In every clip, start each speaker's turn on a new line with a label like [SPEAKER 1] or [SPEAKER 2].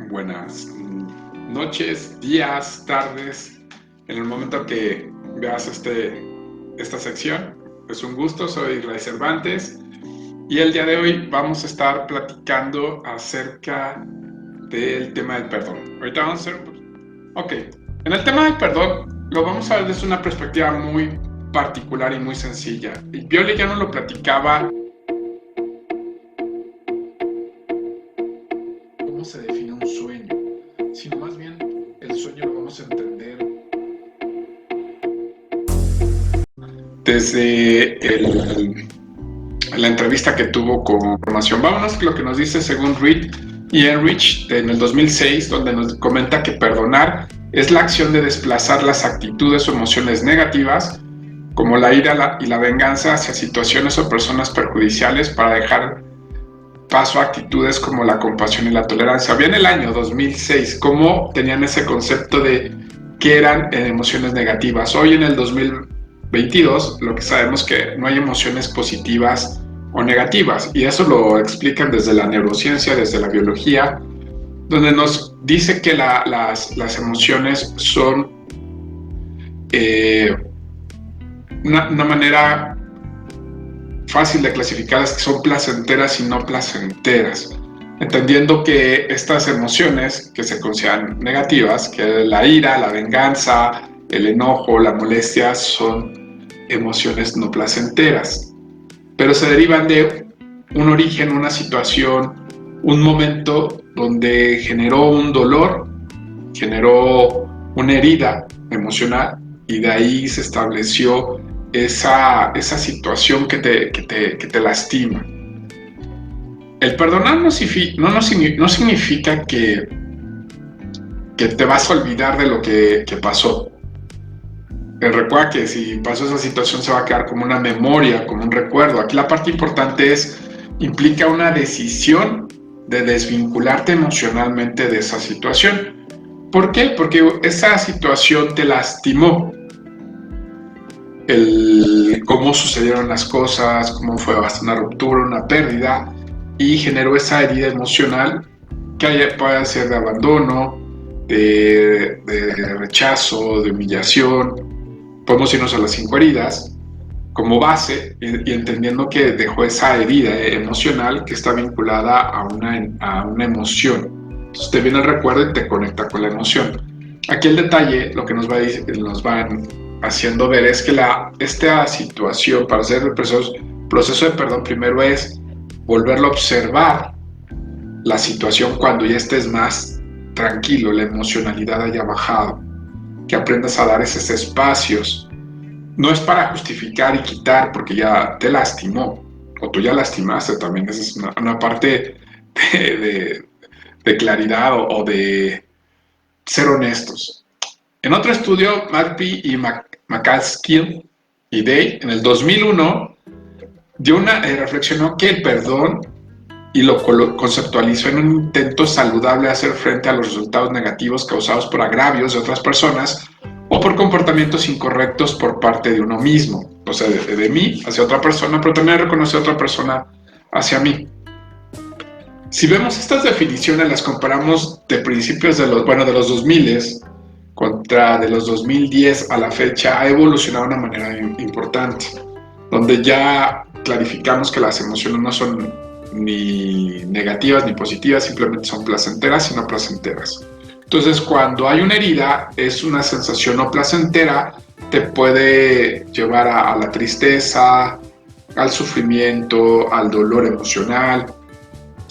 [SPEAKER 1] buenas noches, días, tardes, en el momento que veas esta sección. Es un gusto, soy Israel Cervantes y el día de hoy vamos a estar platicando acerca del tema del perdón. Ahorita vamos a hacer Ok, en el tema del perdón lo vamos a ver desde una perspectiva muy particular y muy sencilla. Y Viole ya nos lo platicaba. ¿Cómo se define un sueño? Sino más bien el sueño lo vamos a entender desde la entrevista que tuvo con Formación. Vámonos a lo que nos dice según Reed y Enrich en el 2006, donde nos comenta que perdonar es la acción de desplazar las actitudes o emociones negativas, como la ira y la venganza, hacia situaciones o personas perjudiciales para dejar paso a actitudes como la compasión y la tolerancia. Había en el año 2006 cómo tenían ese concepto de qué eran emociones negativas. Hoy en el 2022 lo que sabemos que no hay emociones positivas o negativas, y eso lo explican desde la neurociencia, desde la biología, donde nos dice que las emociones son una manera fácil de clasificarlas, que son placenteras y no placenteras, entendiendo que estas emociones que se consideran negativas, que la ira, la venganza, el enojo, la molestia, son emociones no placenteras, pero se derivan de un origen, una situación, un momento donde generó un dolor, generó una herida emocional, y de ahí se estableció esa situación que te lastima. El perdonar no significa que te vas a olvidar de lo que pasó. Recuerda que si pasó esa situación se va a quedar como una memoria, como un recuerdo. Aquí la parte importante implica una decisión de desvincularte emocionalmente de esa situación. ¿Por qué? Porque esa situación te lastimó. Cómo sucedieron las cosas, cómo fue una ruptura, una pérdida, y generó esa herida emocional que puede ser de abandono, de rechazo, de humillación. Podemos irnos a las 5 heridas como base y entendiendo que dejó esa herida emocional que está vinculada a una emoción. Entonces te viene el recuerdo y te conecta con la emoción. Aquí el detalle, lo que nos van haciendo ver es que esta situación, para hacer el proceso de perdón, primero es volverlo a observar la situación cuando ya estés más tranquilo, la emocionalidad haya bajado, que aprendas a dar esos espacios. No es para justificar y quitar porque ya te lastimó, o tú ya lastimaste también. Esa es una parte de claridad o de ser honestos. En otro estudio, McPhee y McCaskill y Day, en el 2001, reflexionó que el perdón y lo conceptualizó en un intento saludable de hacer frente a los resultados negativos causados por agravios de otras personas o por comportamientos incorrectos por parte de uno mismo. O sea, de mí hacia otra persona, pero también reconocer a otra persona hacia mí. Si vemos estas definiciones, las comparamos de principios de los 2000 contra de los 2010 a la fecha, ha evolucionado de una manera importante, donde ya clarificamos que las emociones no son ni negativas ni positivas, simplemente son placenteras y no placenteras. Entonces, cuando hay una herida, es una sensación no placentera, te puede llevar a la tristeza, al sufrimiento, al dolor emocional,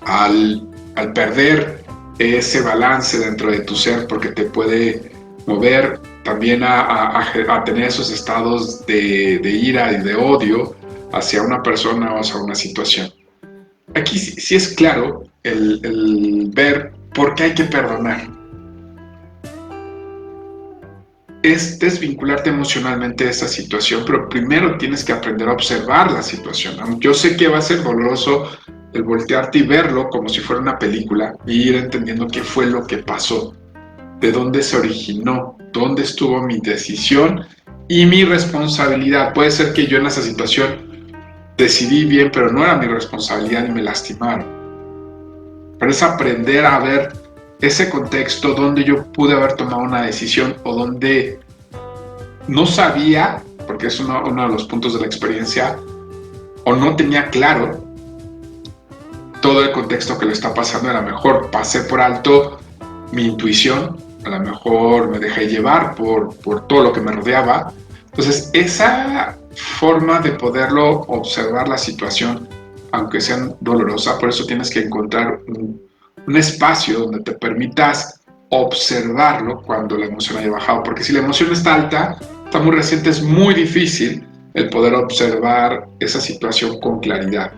[SPEAKER 1] al perder ese balance dentro de tu ser, porque te puede mover también a tener esos estados de ira y de odio hacia una persona o hacia una situación. Aquí sí es claro el ver por qué hay que perdonar. Es desvincularte emocionalmente de esa situación, pero primero tienes que aprender a observar la situación. Yo sé que va a ser doloroso el voltearte y verlo como si fuera una película y ir entendiendo qué fue lo que pasó, de dónde se originó, dónde estuvo mi decisión y mi responsabilidad. Puede ser que yo en esa situación decidí bien, pero no era mi responsabilidad y me lastimaron. Pero es aprender a ver ese contexto donde yo pude haber tomado una decisión o donde no sabía, porque es uno de los puntos de la experiencia, o no tenía claro todo el contexto que le está pasando. A lo mejor pasé por alto mi intuición, a lo mejor me dejé llevar por todo lo que me rodeaba. Entonces, esa forma de poderlo observar la situación, aunque sea dolorosa, por eso tienes que encontrar un espacio donde te permitas observarlo cuando la emoción haya bajado, porque si la emoción está alta, está muy reciente, es muy difícil el poder observar esa situación con claridad.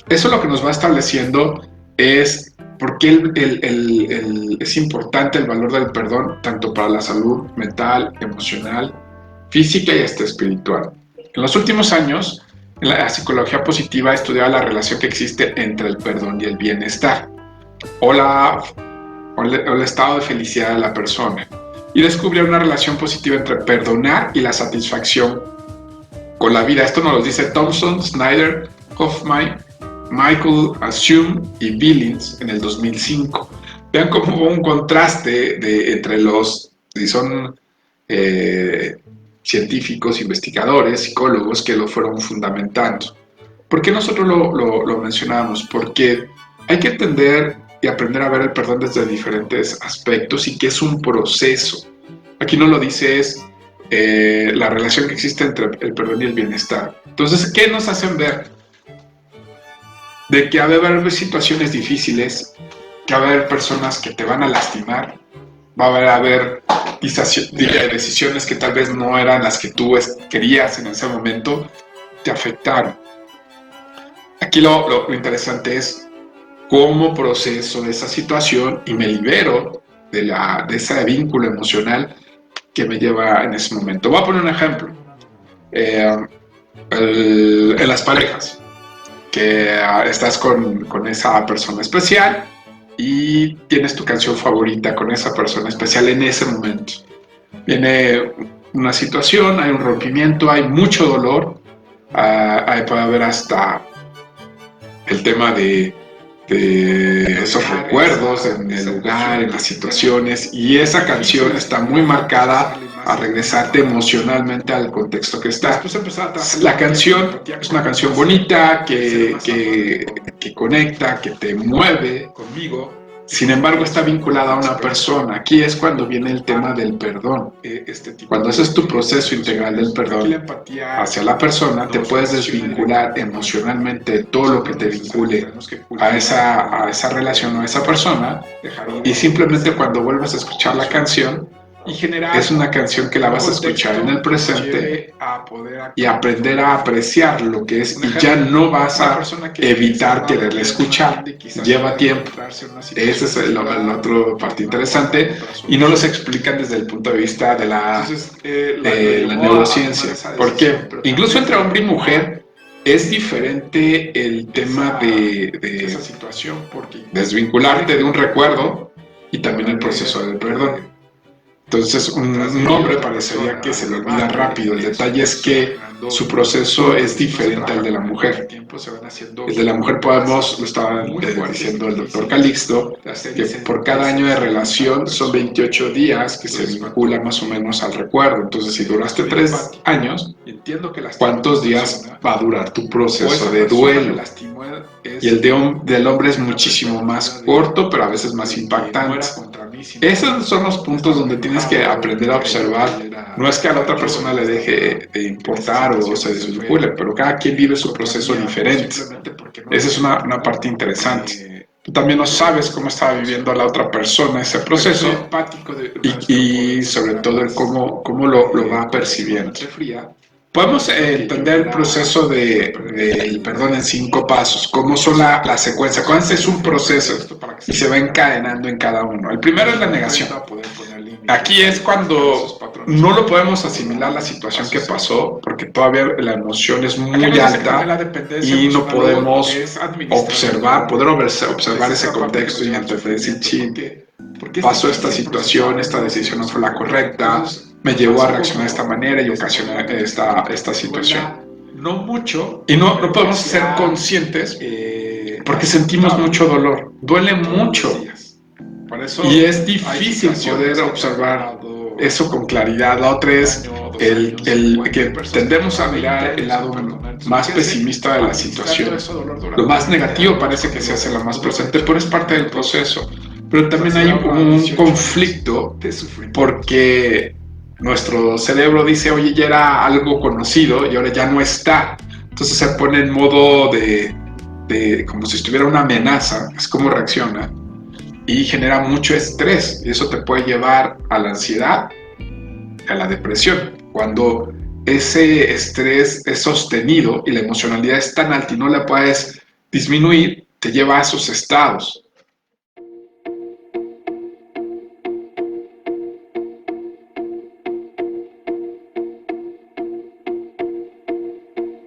[SPEAKER 1] Eso lo que nos va estableciendo es por qué es importante el valor del perdón, tanto para la salud mental, emocional, física y hasta espiritual. En los últimos años, la psicología positiva ha estudiado la relación que existe entre el perdón y el bienestar, o el estado de felicidad de la persona, y descubrió una relación positiva entre perdonar y la satisfacción con la vida. Esto nos lo dice Thompson, Snyder, Hoffman, Michael Assume y Billings en el 2005. Vean cómo hubo un contraste entre los, y son científicos, investigadores, psicólogos que lo fueron fundamentando. ¿Por qué nosotros lo mencionamos? Porque hay que entender y aprender a ver el perdón desde diferentes aspectos y que es un proceso. Aquí no lo dice, es la relación que existe entre el perdón y el bienestar. Entonces, ¿qué nos hacen ver? De que va a haber situaciones difíciles, que va a haber personas que te van a lastimar, va a haber decisiones que tal vez no eran las que tú querías en ese momento, te afectaron. Aquí lo interesante es cómo proceso esa situación y me libero de ese vínculo emocional que me lleva en ese momento. Voy a poner un ejemplo. En las parejas, que estás con esa persona especial y tienes tu canción favorita con esa persona especial en ese momento. Viene una situación, hay un rompimiento, hay mucho dolor, puede haber hasta el tema de esos recuerdos en el lugar, en las situaciones, y esa canción está muy marcada a regresarte emocionalmente al contexto que está. La canción es una canción bonita que conecta, que te mueve conmigo. Sin embargo, está vinculada a una persona. Aquí es cuando viene el tema del perdón. Cuando haces tu proceso integral del perdón hacia la persona, te puedes desvincular emocionalmente de todo lo que te vincule a esa relación o a esa persona, y simplemente cuando vuelvas a escuchar la canción, es una canción que la vas a escuchar en el presente y aprender a apreciar lo que es, y ya no vas a evitar quererla escuchar. Lleva tiempo. Esa es la otra parte interesante, y no los explican desde el punto de vista de la neurociencia. Porque incluso entre hombre y mujer es diferente el tema de esa situación, porque desvincularte de un recuerdo y también el proceso del perdón. Entonces, un hombre parecería que se le olvida rápido. El detalle es que su proceso es diferente al de la mujer. El de la mujer lo estaba diciendo el doctor Calixto, que por cada año de relación son 28 días que se vincula más o menos al recuerdo. Entonces, si duraste 3 años, ¿cuántos días va a durar tu proceso de duelo? Y el del hombre es muchísimo más corto, pero a veces más impactante. Esos son los puntos donde tienes que aprender a observar. No es que a la otra persona le deje de importar o se desvincule, pero cada quien vive su proceso diferente. Esa es una parte interesante. Tú también no sabes cómo estaba viviendo la otra persona ese proceso, y sobre todo el cómo lo va percibiendo. Podemos entender el proceso del perdón en 5 pasos, cómo son la secuencia, cómo es un proceso y se va encadenando en cada uno. El primero es la negación. Aquí es cuando no lo podemos asimilar la situación que pasó, porque todavía la emoción es muy alta y no podemos observar ese contexto y entonces decir, sí, pasó esta situación, esta decisión no fue la correcta, me llevó a reaccionar de esta manera y ocasionó esta situación. No mucho. Y no podemos ser conscientes porque sentimos mucho dolor. Duele mucho Y es difícil poder observar eso con claridad. La otra es el que tendemos a mirar el lado más pesimista de la situación. Lo más negativo parece que se hace lo más presente, pero es parte del proceso. Pero también hay un conflicto porque nuestro cerebro dice, oye, ya era algo conocido y ahora ya no está. Entonces se pone en modo de como si estuviera una amenaza, es como reacciona y genera mucho estrés y eso te puede llevar a la ansiedad, a la depresión. Cuando ese estrés es sostenido y la emocionalidad es tan alta y no la puedes disminuir, te lleva a esos estados.